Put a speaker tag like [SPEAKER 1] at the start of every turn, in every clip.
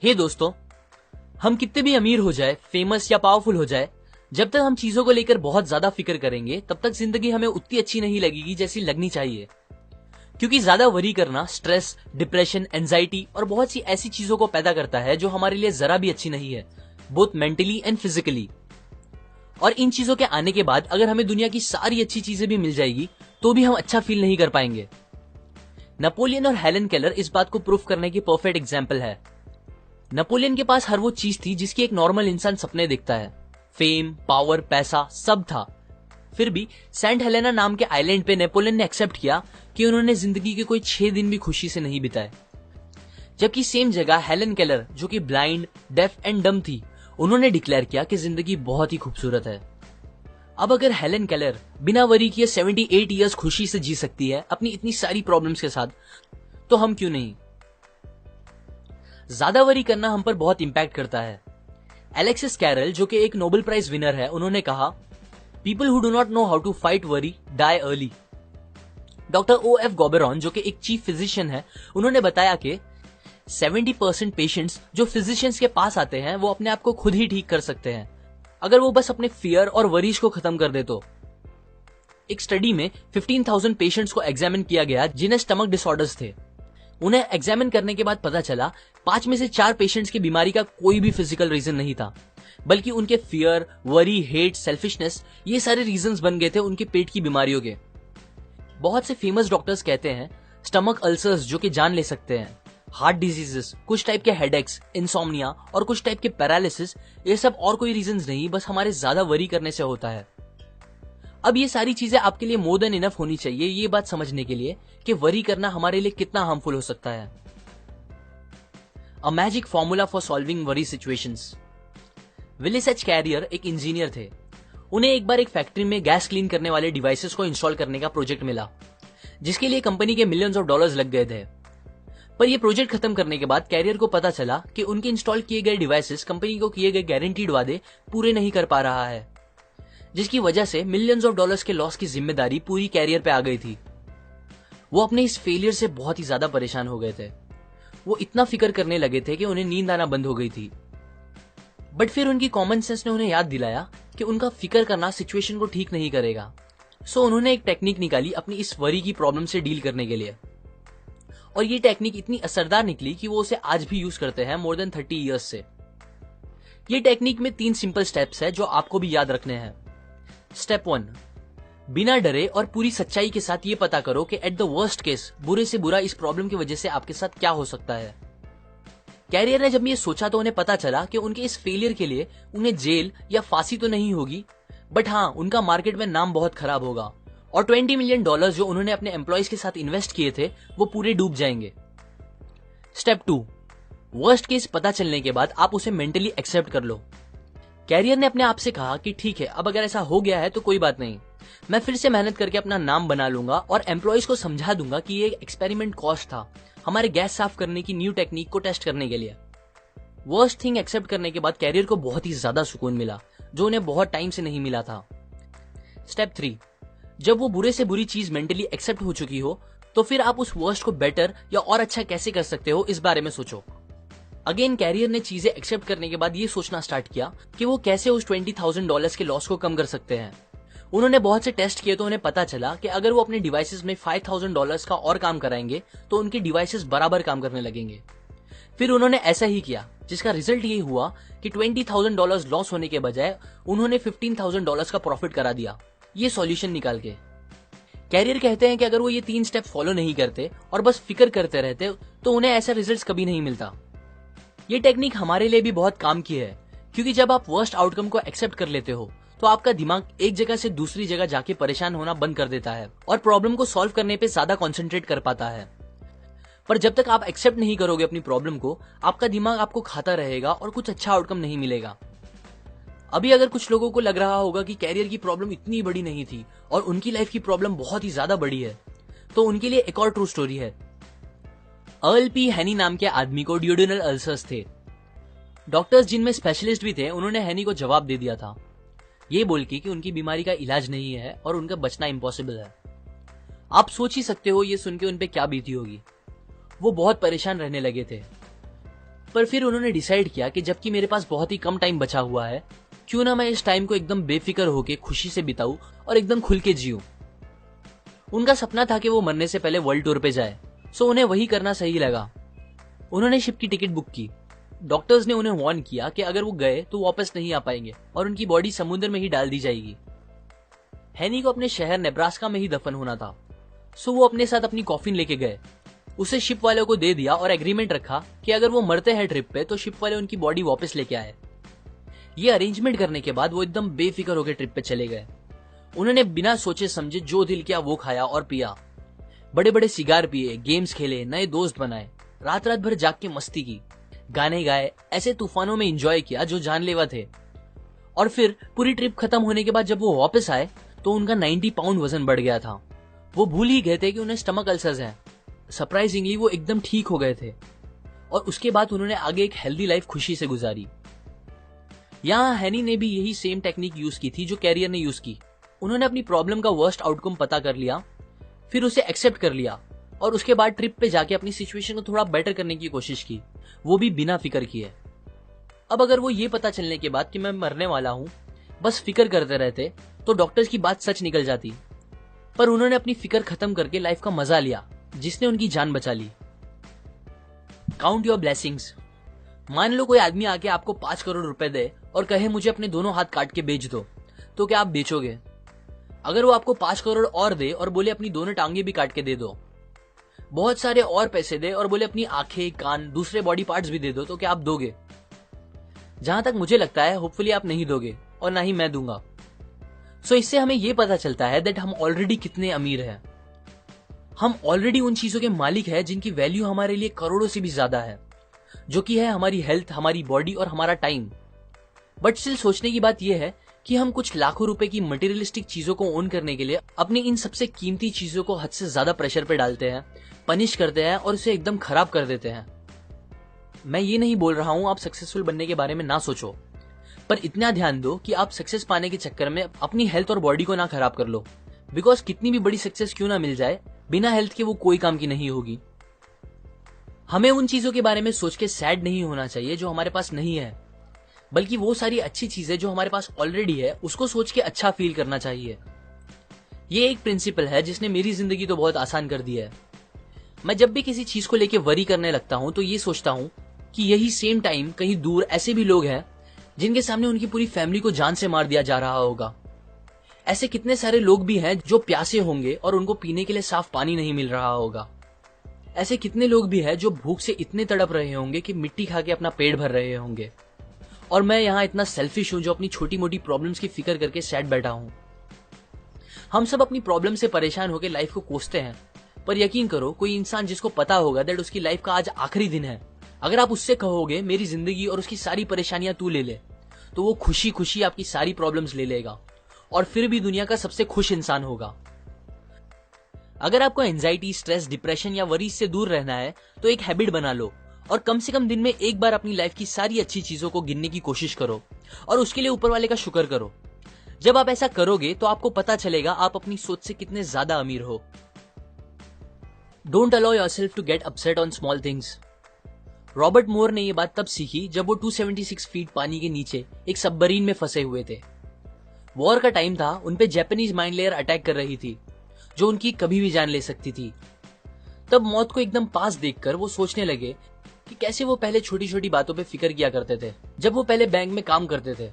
[SPEAKER 1] हे दोस्तों, हम कितने भी अमीर हो जाए, फेमस या पावरफुल हो जाए, जब तक हम चीजों को लेकर बहुत ज्यादा फिक्र करेंगे तब तक जिंदगी हमें उतनी अच्छी नहीं लगेगी जैसी लगनी चाहिए। क्योंकि ज्यादा वरी करना स्ट्रेस, डिप्रेशन, एंजाइटी और बहुत सी ऐसी चीजों को पैदा करता है जो हमारे लिए जरा भी अच्छी नहीं है, बोथ मेंटली एंड फिजिकली। और इन चीजों के आने के बाद अगर हमें दुनिया की सारी अच्छी चीजें भी मिल जाएगी तो भी हम अच्छा फील नहीं कर पाएंगे। नेपोलियन और हेलन केलर इस बात को प्रूफ करने की परफेक्ट एग्जाम्पल है। नेपोलियन के पास हर वो चीज थी जिसकी एक नॉर्मल इंसान सपने देखता है। फेम, पावर, पैसा सब था। फिर भी सेंट हेलेना नाम के आइलैंड पे नेपोलियन ने एक्सेप्ट किया कि उन्होंने जिंदगी के कोई 6 दिन भी खुशी से नहीं बिताए। जबकि सेम जगह हेलन केलर, जो कि ब्लाइंड, डेफ एंड डम थी, उन्होंने डिक्लेयर किया कि जिंदगी बहुत ही खूबसूरत है। अब अगर हेलन केलर बिना वरी किए 78 इयर्स खुशी से जी सकती है अपनी इतनी सारी प्रॉब्लम्स के साथ, तो हम क्यों नहीं। ज्यादा वरी करना हम पर बहुत इंपैक्ट करता है। एलेक्सिस कैरल, जो कि एक नोबेल प्राइज विनर है, उन्होंने कहा, people who do not know how to fight worry die early. Doctor OF गॉबेरॉन, जो कि एक चीफ फिजिशियन है, उन्होंने बताया कि 70% पेशेंट्स जो फिजिशियंस के पास आते हैं वो अपने आप को खुद ही ठीक कर सकते हैं अगर वो बस अपने फियर और वरीज को खत्म कर दे तो। एक स्टडी में 15,000 पेशेंट्स को एग्जामिन किया गया जिन्हें स्टमक डिसऑर्डर्स थे। उन्हें एग्जामिन करने के बाद पता चला 5 में से 4 पेशेंट्स की बीमारी का कोई भी फिजिकल रीजन नहीं था, बल्कि उनके फियर, वरी, हेट, सेल्फिशनेस, ये सारे रीजंस बन गए थे उनके पेट की बीमारियों के। बहुत से फेमस डॉक्टर्स कहते हैं स्टमक अल्सर्स जो कि जान ले सकते हैं, हार्ट डिजीजेस, कुछ टाइप के हेडेक्स, इंसोम्निया और कुछ टाइप के पैरालिसिस, ये सब और कोई रीजंस नहीं, बस हमारे ज्यादा वरी करने से होता है। अब ये सारी चीजें आपके लिए मोर देन इनफ होनी चाहिए ये बात समझने के लिए कि वरी करना हमारे लिए कितना हार्मफुल हो सकता है। A magic formula for solving worry situations. Willis H Carrier एक इंजीनियर थे। उन्हें एक बार एक फैक्ट्री में गैस क्लीन करने वाले डिवाइसेस को इंस्टॉल करने का प्रोजेक्ट मिला, जिसके लिए कंपनी के मिलियंस ऑफ डॉलर्स लग गए थे। पर यह प्रोजेक्ट खत्म करने के बाद कैरियर को पता चला कि उनके इंस्टॉल किए गए डिवाइसेस कंपनी को किए गए गारंटीड वादे पूरे नहीं कर पा रहा है, जिसकी वजह से मिलियंस ऑफ डॉलर्स के लॉस की जिम्मेदारी पूरी कैरियर पे आ गई थी। वो अपने इस फेलियर से बहुत ही ज्यादा परेशान हो गए थे। वो इतना फिक्र करने लगे थे कि उन्हें नींद आना बंद हो गई थी। बट फिर उनकी कॉमन सेंस ने उन्हें याद दिलाया कि उनका फिक्र करना सिचुएशन को ठीक नहीं करेगा। सो उन्होंने एक टेक्निक निकाली अपनी इस वरी की प्रॉब्लम से डील करने के लिए, और ये टेक्निक इतनी असरदार निकली कि वो उसे आज भी यूज करते हैं मोर देन 30 इयर्स से। ये टेक्निक में 3 सिंपल स्टेप्स है जो आपको भी याद रखने हैं। स्टेप 1, बिना डरे और पूरी सच्चाई के साथ ये पता करो कि एट द वर्स्ट केस, बुरे से बुरा इस प्रॉब्लम की वजह से आपके साथ क्या हो सकता है। कैरियर ने जब ये सोचा तो उन्हें पता चला कि उनके इस फेलियर के लिए उन्हें जेल या फांसी तो नहीं होगी, बट हाँ, उनका मार्केट में नाम बहुत खराब होगा और $20 मिलियन जो उन्होंने अपने एम्प्लॉयज के साथ इन्वेस्ट किए थे वो पूरे डूब जाएंगे। स्टेप 2, वर्स्ट केस पता चलने के बाद आप उसे मेंटली एक्सेप्ट कर लो। कैरियर ने अपने आप से कहा कि ठीक है, अब अगर ऐसा हो गया है तो कोई बात नहीं, मैं फिर से मेहनत करके अपना नाम बना लूंगा और एम्प्लॉयज को समझा दूंगा कि ये एक्सपेरिमेंट कॉस्ट था, हमारे गैस साफ करने की न्यू टेक्निक को टेस्ट करने के लिए। वर्स्ट थिंग एक्सेप्ट करने के बाद कैरियर को बहुत ही ज्यादा सुकून मिला, जो उन्हें बहुत टाइम से नहीं मिला था। स्टेप 3, जब वो बुरे से बुरी चीज मेंटली एक्सेप्ट हो चुकी हो तो फिर आप उस वर्स्ट को बेटर या और अच्छा कैसे कर सकते हो इस बारे में सोचो। अगेन कैरियर ने चीजें एक्सेप्ट करने के बाद ये सोचना स्टार्ट किया कि वो कैसे उस $20,000 के लॉस को कम कर सकते हैं। उन्होंने बहुत से टेस्ट किए तो उन्हें पता चला कि अगर वो अपने डिवाइसेस में $5,000 का और काम कराएंगे तो उनके डिवाइसेस बराबर काम करने लगेंगे। फिर उन्होंने ऐसा ही किया, जिसका रिजल्ट ये हुआ कि $20,000 लॉस होने के बजाय उन्होंने $15,000 का प्रॉफिट करा दिया, ये सॉल्यूशन निकाल के। कैरियर कहते हैं कि अगर वो ये 3 स्टेप फॉलो नहीं करते और बस फिक्र करते रहते तो उन्हें ऐसा रिजल्ट कभी नहीं मिलता। ये टेक्निक हमारे लिए भी बहुत काम की है, क्योंकि जब आप वर्स्ट आउटकम को एक्सेप्ट कर लेते हो तो आपका दिमाग एक जगह से दूसरी जगह जाके परेशान होना बंद कर देता है और प्रॉब्लम को सॉल्व करने पे ज्यादा कंसंट्रेट कर पाता है। पर जब तक आप एक्सेप्ट नहीं करोगे अपनी प्रॉब्लम को, आपका दिमाग आपको खाता रहेगा और कुछ अच्छा आउटकम नहीं मिलेगा। अभी अगर कुछ लोगों को लग रहा होगा कि कैरियर की प्रॉब्लम इतनी बड़ी नहीं थी और उनकी लाइफ की प्रॉब्लम बहुत ही ज्यादा बड़ी है, तो उनके लिए एक और ट्रू स्टोरी है। अर्ल पी हैनी नाम के आदमी को ड्यूडेनल अल्सर्स थे। डॉक्टर्स जिनमें स्पेशलिस्ट भी थे, उन्होंने हैनी को जवाब दे दिया था, ये बोल के कि उनकी बीमारी का इलाज नहीं है और उनका बचना इम्पॉसिबल है। आप सोच ही सकते हो ये सुन के उन पे क्या बीती होगी। वो बहुत परेशान रहने लगे थे। पर फिर उन्होंने डिसाइड किया कि जबकि मेरे पास बहुत ही कम टाइम बचा हुआ है, क्यों ना मैं इस टाइम को एकदम बेफिक्र होकर खुशी से बिताऊं और एकदम खुल के जीऊं। उनका सपना था कि वो मरने से पहले वर्ल्ड टूर पे जाए, सो उन्हें वही करना सही लगा। उन्होंने शिप की टिकट बुक की। डॉक्टर्स ने उन्हें वार्न किया कि अगर वो गए तो वापस नहीं आ पाएंगे और उनकी बॉडी समुद्र में ही डाल दी जाएगी। हैनी को अपने शहर नेब्रास्का में ही दफन होना था, सो वो अपने साथ अपनी कॉफिन लेके गए, उसे शिप वालों को दे दिया और एग्रीमेंट रखा कि अगर वो मरते हैं ट्रिप पे तो शिप वाले उनकी बॉडी वापस लेके आए। ये अरेंजमेंट करने के बाद वो एकदम बेफिक्र होकर ट्रिप पे चले गए। उन्होंने बिना सोचे समझे जो दिल किया वो खाया और पिया, बड़े बड़े सिगार पिए, गेम्स खेले, नए दोस्त बनाए, रात रात भर जाग के मस्ती की, गाने गाए, ऐसे तूफानों में एंजॉय किया जो जानलेवा थे। और फिर पूरी ट्रिप खत्म होने के बाद जब वो वापस आए तो उनका 90 पाउंड वजन बढ़ गया था। वो भूल ही गए थे कि उन्हें स्टमक अल्सर्स हैं। सरप्राइजिंगली वो एकदम ठीक हो गए थे और उसके बाद उन्होंने आगे एक हेल्दी लाइफ खुशी से गुजारी। यहाँ हैनी ने भी यही सेम टेक्निक यूज की थी जो कैरियर ने यूज की। उन्होंने अपनी प्रॉब्लम का वर्स्ट आउटकम पता कर लिया, फिर उसे एक्सेप्ट कर लिया और उसके बाद ट्रिप पे जाके अपनी सिचुएशन को थोड़ा बेटर करने की कोशिश की, वो भी बिना फिक्र किए। अब अगर वो ये पता चलने के बाद कि मैं मरने वाला हूं बस फिक्र करते रहते तो डॉक्टर्स की बात सच निकल जाती, पर उन्होंने अपनी फिक्र खत्म करके लाइफ का मजा लिया जिसने उनकी जान बचा ली। Count your blessings. मान लो कोई आदमी आके आपको 5 करोड़ रुपए दे और कहे मुझे अपने दोनों हाथ काट के बेच दो, तो क्या आप बेचोगे? अगर वो आपको 5 करोड़ और दे और बोले अपनी दोनों टांगे भी काट के दे दो, बहुत सारे और पैसे दे और बोले अपनी आंखें, कान, दूसरे बॉडी पार्ट्स भी दे दो, तो क्या आप दोगे? जहां तक मुझे लगता है होपफुली आप नहीं दोगे और ना ही मैं दूंगा। सो इससे हमें यह पता चलता है दैट हम ऑलरेडी कितने अमीर हैं। हम ऑलरेडी उन चीजों के मालिक हैं जिनकी वैल्यू हमारे लिए करोड़ों से भी ज्यादा है, जो कि है हमारी हेल्थ, हमारी बॉडी और हमारा टाइम। बट स्टिल सोचने की बात यह है कि हम कुछ लाखों रुपए की मटेरियलिस्टिक चीजों को ओन करने के लिए अपनी इन सबसे कीमती चीजों को हद से ज्यादा प्रेशर पे डालते हैं, पनिश करते हैं और उसे एकदम खराब कर देते हैं। मैं ये नहीं बोल रहा हूं आप सक्सेसफुल बनने के बारे में ना सोचो, पर इतना ध्यान दो कि आप सक्सेस पाने के चक्कर में अपनी हेल्थ और बॉडी को ना खराब कर लो, बिकॉज कितनी भी बड़ी सक्सेस क्यों ना मिल जाए, बिना हेल्थ के वो कोई काम की नहीं होगी। हमें उन चीजों के बारे में सोच के सैड नहीं होना चाहिए जो हमारे पास नहीं है, बल्कि वो सारी अच्छी चीजें जो हमारे पास ऑलरेडी है उसको सोच के अच्छा फील करना चाहिए। ये एक प्रिंसिपल है जिसने मेरी जिंदगी तो बहुत आसान कर दी है। मैं जब भी किसी चीज को लेके वरी करने लगता हूं तो ये सोचता हूं कि यही सेम टाइम कहीं दूर ऐसे भी लोग हैं जिनके सामने उनकी पूरी फैमिली को जान से मार दिया जा रहा होगा। ऐसे कितने सारे लोग भी हैं जो प्यासे होंगे और उनको पीने के लिए साफ पानी नहीं मिल रहा होगा। ऐसे कितने लोग भी हैं जो भूख से इतने तड़प रहे होंगे कि मिट्टी खा के अपना पेट भर रहे होंगे। और मैं यहाँ इतना सेल्फिश हूं जो अपनी छोटी मोटी प्रॉब्लम्स की फिक्र करके सैड बैठा हूं। हम सब अपनी प्रॉब्लम से परेशान होकर लाइफ को कोसते हैं, पर यकीन करो कोई इंसान जिसको पता होगा दैट उसकी लाइफ का आज आखिरी दिन है, अगर आप उससे कहोगे मेरी जिंदगी और उसकी सारी परेशानियां तू ले ले, तो वो खुशी खुशी आपकी सारी प्रॉब्लम्स ले लेगा और फिर भी दुनिया का सबसे खुश इंसान होगा। अगर आपको एंजाइटी, स्ट्रेस, डिप्रेशन या वरीज से दूर रहना है तो एक हैबिट बना लो और कम से कम दिन में एक बार अपनी लाइफ की सारी अच्छी चीजों को गिनने की कोशिश करो और उसके लिए ऊपर वाले का शुक्र करो। जब आप ऐसा करोगे तो आपको पता चलेगा आप अपनी सोच से कितने ज्यादा अमीर हो। Don't allow yourself to get upset on small things. Robert Moore ने यह बात तब सीखी जब वो 276 फीट पानी के नीचे एक सबमरीन में फंसे हुए थे। वॉर का टाइम था, उनपे जापानीज माइन लेयर अटैक कर रही थी जो उनकी कभी भी जान ले सकती थी। तब मौत को एकदम पास देखकर वो सोचने लगे कि कैसे वो पहले छोटी छोटी बातों पे फिक्र किया करते थे जब वो पहले बैंक में काम करते थे।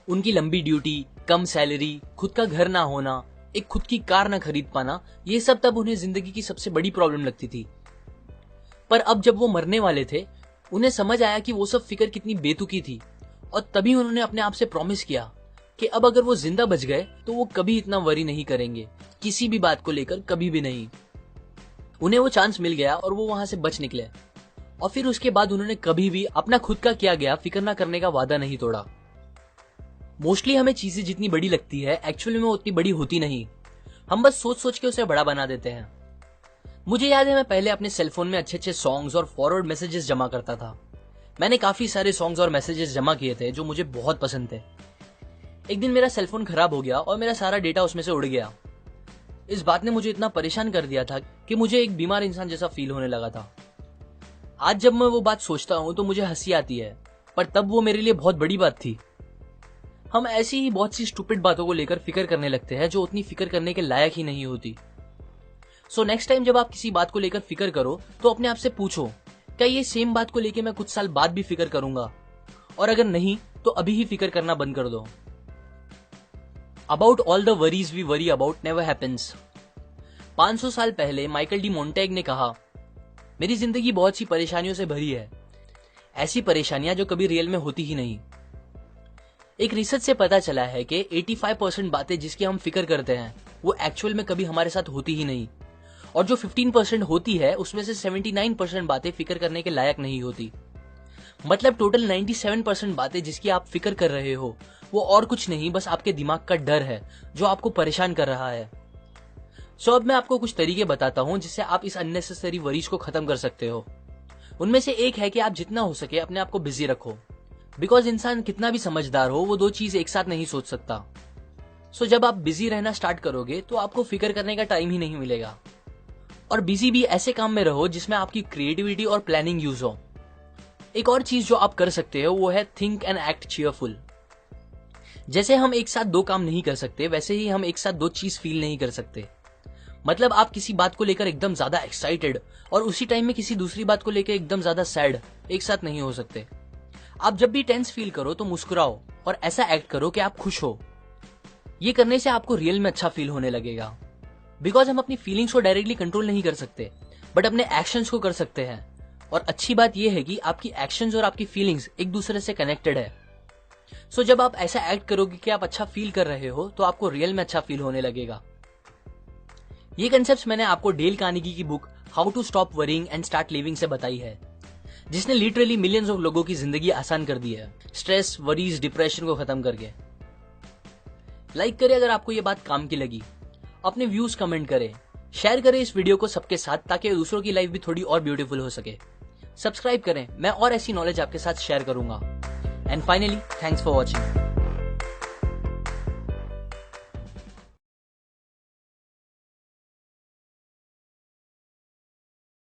[SPEAKER 1] उनकी लंबी ड्यूटी, कम सैलरी, खुद का घर ना होना, एक खुद की कार ना खरीद पाना, ये सब तब उन्हें जिंदगी की सबसे बड़ी प्रॉब्लम लगती थी। पर अब जब वो मरने वाले थे उन्हें समझ आया कि वो सब फिक्र कितनी बेतुकी थी और तभी उन्होंने अपने आप से प्रॉमिस किया कि अब अगर वो जिंदा बच गए तो वो कभी इतना वरी नहीं करेंगे, किसी भी बात को लेकर कभी भी नहीं। उन्हें वो चांस मिल गया और वो वहां से बच निकले और फिर उसके बाद उन्होंने कभी भी अपना खुद का किया गया फिक्र ना करने का वादा नहीं तोड़ा। मोस्टली हमें चीजें जितनी बड़ी लगती है एक्चुअली में उतनी बड़ी होती नहीं, हम बस सोच सोच के उसे बड़ा बना देते हैं। मुझे याद है मैं पहले अपने सेलफोन में अच्छे अच्छे सॉन्ग्स और फॉरवर्ड मैसेजेस जमा करता था। मैंने काफी सारे सॉन्ग्स और मैसेजेस जमा किए थे जो मुझे बहुत पसंद थे। एक दिन मेरा सेलफोन खराब हो गया और मेरा सारा डेटा उसमें से उड़ गया। इस बात ने मुझे इतना परेशान कर दिया था कि मुझे एक बीमार इंसान जैसा फील होने लगा था। आज जब मैं वो बात सोचता हूं तो मुझे हंसी आती है, पर तब वो मेरे लिए बहुत बड़ी बात थी। हम ऐसी ही बहुत सी स्टूपिड बातों को लेकर फिक्र करने लगते हैं जो उतनी फिक्र करने के लायक ही नहीं होती। सो नेक्स्ट टाइम जब आप किसी बात को लेकर फिक्र करो तो अपने आप से पूछो, क्या ये सेम बात को लेकर मैं कुछ साल बाद भी फिक्र करूंगा? और अगर नहीं तो अभी ही फिक्र करना बंद कर दो। About all the worries we worry about never happens. 500 साल पहले माइकल डी मोंटेग ने कहा, मेरी जिंदगी बहुत सी परेशानियों से भरी है, ऐसी परेशानियां जो कभी रियल में होती ही नहीं। एक रिसर्च से पता चला है कि 85% बातें जिसकी हम फिक्र करते हैं वो एक्चुअल में कभी हमारे साथ होती ही नहीं, और जो 15% होती है उसमें से 79% बातें फिक्र करने के लायक नहीं होती। मतलब टोटल 97% बातें जिसकी आप फिक्र कर रहे हो वो और कुछ नहीं, बस आपके दिमाग का डर है जो आपको परेशान कर रहा है। सो अब मैं आपको कुछ तरीके बताता हूं जिससे आप इस अननेसेसरी वरीज को खत्म कर सकते हो। उनमें से एक है कि आप जितना हो सके अपने आप को बिजी रखो, बिकॉज इंसान कितना भी समझदार हो वो दो चीज एक साथ नहीं सोच सकता। सो जब आप बिजी रहना स्टार्ट करोगे तो आपको फिक्र करने का टाइम ही नहीं मिलेगा। और बिजी भी ऐसे काम में रहो जिसमें आपकी क्रिएटिविटी और प्लानिंग यूज हो। एक और चीज जो आप कर सकते हो वो है थिंक एंड एक्ट चीयरफुल। जैसे हम एक साथ दो काम नहीं कर सकते वैसे ही हम एक साथ दो चीज फील नहीं कर सकते। मतलब आप किसी बात को लेकर एकदम ज्यादा एक्साइटेड और उसी टाइम में किसी दूसरी बात को लेकर एकदम ज्यादा सैड एक साथ नहीं हो सकते। आप जब भी टेंस फील करो तो मुस्कुराओ और ऐसा एक्ट करो कि आप खुश हो। ये करने से आपको रियल में अच्छा फील होने लगेगा। बिकॉज हम अपनी फीलिंग्स को डायरेक्टली कंट्रोल नहीं कर सकते बट अपने एक्शंस को कर सकते हैं। और अच्छी बात यह है कि आपकी एक्शंस और आपकी फीलिंग्स एक दूसरे से कनेक्टेड है। सो जब आप ऐसा एक्ट करोगे कि आप अच्छा फील कर रहे हो तो आपको रियल में अच्छा फील होने लगेगा। ये कंसेप्ट्स मैंने आपको डेल कार्नेगी की book how to stop worrying and start living से बताई है, जिसने लिटरली मिलियंस ऑफ लोगों की जिंदगी आसान कर दी है, स्ट्रेस, वरीज, डिप्रेशन को खत्म करके। लाइक करें अगर आपको ये बात काम की लगी, अपने व्यूज कमेंट करें, शेयर करें इस वीडियो को सबके साथ ताकि दूसरों की लाइफ भी थोड़ी और ब्यूटीफुल हो सके। सब्सक्राइब करें, मैं और ऐसी नॉलेज आपके साथ शेयर करूंगा। And finally, thanks for watching.